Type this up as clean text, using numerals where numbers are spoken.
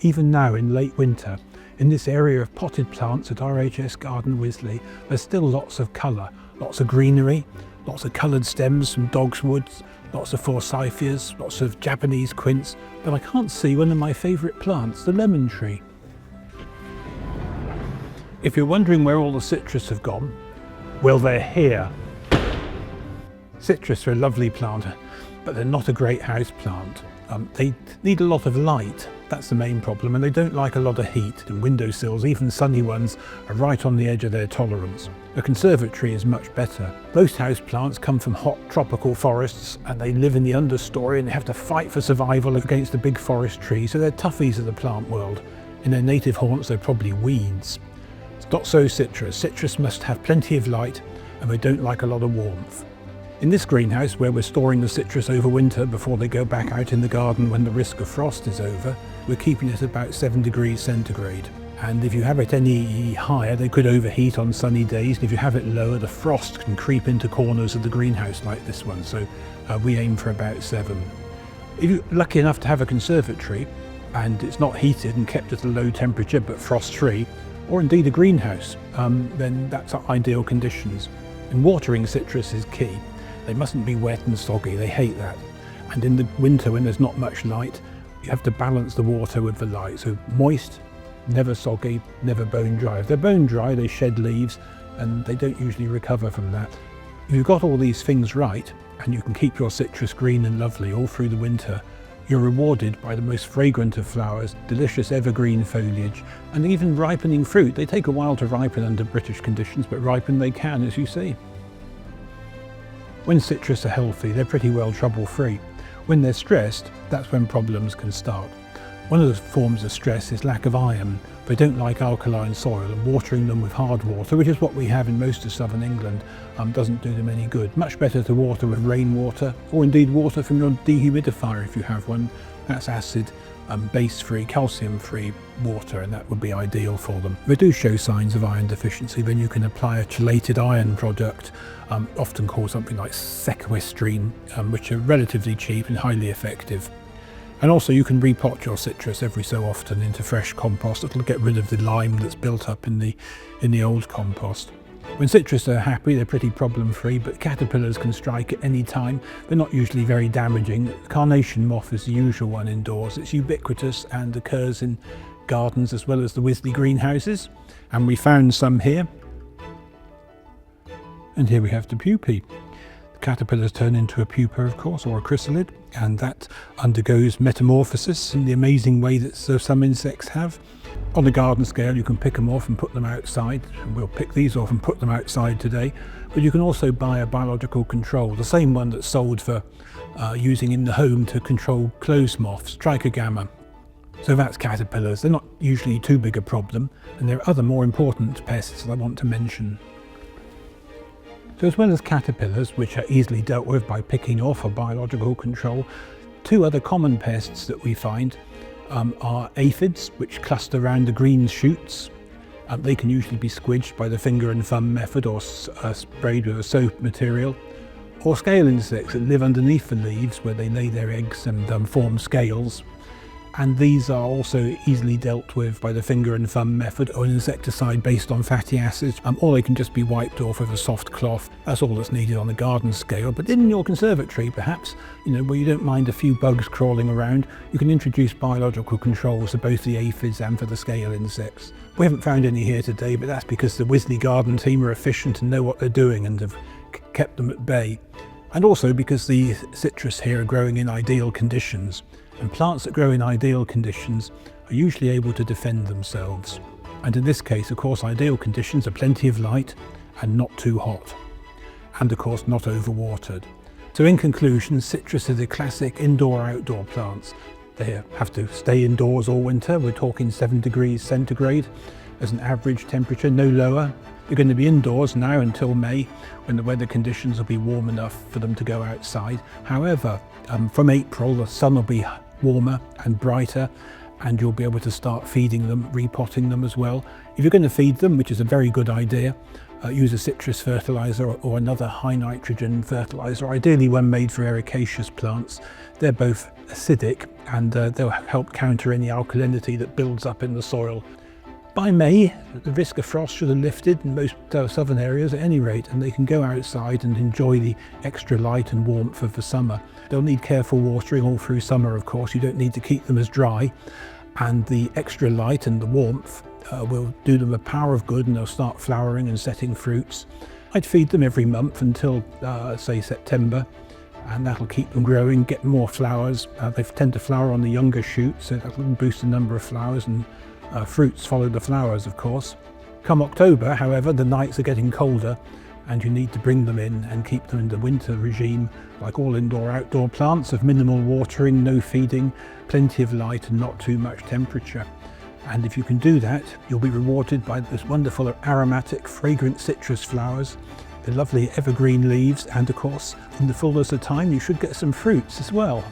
Even now in late winter, in this area of potted plants at RHS Garden Wisley, there's still lots of colour, lots of greenery, lots of coloured stems from dogswoods, lots of forsythias, lots of Japanese quince, but I can't see one of my favourite plants, the lemon tree. If you're wondering where all the citrus have gone, well, they're here. Citrus are a lovely plant, but they're not a great house plant. They need a lot of light, that's the main problem, and they don't like a lot of heat, and windowsills, even sunny ones, are right on the edge of their tolerance. A conservatory is much better. Most house plants come from hot tropical forests, and they live in the understory and they have to fight for survival against the big forest trees, so they're toughies of the plant world. In their native haunts they're probably weeds. It's not so citrus. Citrus must have plenty of light, and they don't like a lot of warmth. In this greenhouse, where we're storing the citrus over winter before they go back out in the garden when the risk of frost is over, we're keeping it about 7 degrees centigrade. And if you have it any higher, they could overheat on sunny days. And if you have it lower, the frost can creep into corners of the greenhouse like this one. So we aim for about 7. If you're lucky enough to have a conservatory and it's not heated and kept at a low temperature but frost-free, or indeed a greenhouse, then that's ideal conditions. And watering citrus is key. They mustn't be wet and soggy, they hate that. And in the winter when there's not much light, you have to balance the water with the light. So moist, never soggy, never bone dry. If they're bone dry, they shed leaves and they don't usually recover from that. If you've got all these things right, and you can keep your citrus green and lovely all through the winter, you're rewarded by the most fragrant of flowers, delicious evergreen foliage, and even ripening fruit. They take a while to ripen under British conditions, but ripen they can, as you see. When citrus are healthy, they're pretty well trouble-free. When they're stressed, that's when problems can start. One of the forms of stress is lack of iron. They don't like alkaline soil, and watering them with hard water, which is what we have in most of southern England, doesn't do them any good. Much better to water with rainwater, or indeed water from your dehumidifier if you have one. That's acid, base-free, calcium-free water, and that would be ideal for them. If they do show signs of iron deficiency, then you can apply a chelated iron product, often called something like sequestrine, which are relatively cheap and highly effective. And also you can repot your citrus every so often into fresh compost. It'll get rid of the lime that's built up in the old compost. When citrus are happy, they're pretty problem-free, but caterpillars can strike at any time. They're not usually very damaging. The carnation moth is the usual one indoors. It's ubiquitous and occurs in gardens as well as the Wisley greenhouses. And we found some here. And here we have the pupae. The caterpillars turn into a pupa, of course, or a chrysalid, and that undergoes metamorphosis in the amazing way that some insects have. On a garden scale, you can pick them off and put them outside. And we'll pick these off and put them outside today. But you can also buy a biological control, the same one that's sold for using in the home to control clothes moths, trichogamma. So that's caterpillars. They're not usually too big a problem, and there are other more important pests that I want to mention. So as well as caterpillars, which are easily dealt with by picking off a biological control, 2 other common pests that we find are aphids, which cluster around the green shoots. They can usually be squidged by the finger and thumb method or sprayed with a soap material. Or scale insects that live underneath the leaves where they lay their eggs and form scales. And these are also easily dealt with by the finger and thumb method or an insecticide based on fatty acids, or they can just be wiped off with a soft cloth. That's all that's needed on a garden scale. But in your conservatory, perhaps, where you don't mind a few bugs crawling around, you can introduce biological controls for both the aphids and for the scale insects. We haven't found any here today, but that's because the Wisley garden team are efficient and know what they're doing and have kept them at bay. And also because the citrus here are growing in ideal conditions. And plants that grow in ideal conditions are usually able to defend themselves. And in this case, of course, ideal conditions are plenty of light and not too hot. And of course, not overwatered. So in conclusion, citrus are the classic indoor-outdoor plants. They have to stay indoors all winter. We're talking 7 degrees centigrade as an average temperature, no lower. They're going to be indoors now until May, when the weather conditions will be warm enough for them to go outside. However, from April, the sun will be warmer and brighter, and you'll be able to start feeding them, repotting them as well. If you're going to feed them, which is a very good idea, use a citrus fertilizer or another high nitrogen fertilizer, ideally one made for ericaceous plants. They're both acidic, and they'll help counter any alkalinity that builds up in the soil. By May, the risk of frost should have lifted in most southern areas at any rate, and they can go outside and enjoy the extra light and warmth of the summer. They'll need careful watering all through summer, of course. You don't need to keep them as dry, and the extra light and the warmth will do them a power of good, and they'll start flowering and setting fruits. I'd feed them every month until say September, and that'll keep them growing, get more flowers. They tend to flower on the younger shoots, so that will boost the number of flowers, and fruits follow the flowers, of course. Come October, however, the nights are getting colder, and you need to bring them in and keep them in the winter regime, like all indoor-outdoor plants, of minimal watering, no feeding, plenty of light and not too much temperature. And if you can do that, you'll be rewarded by this wonderful aromatic, fragrant citrus flowers, the lovely evergreen leaves, and of course, in the fullness of time, you should get some fruits as well.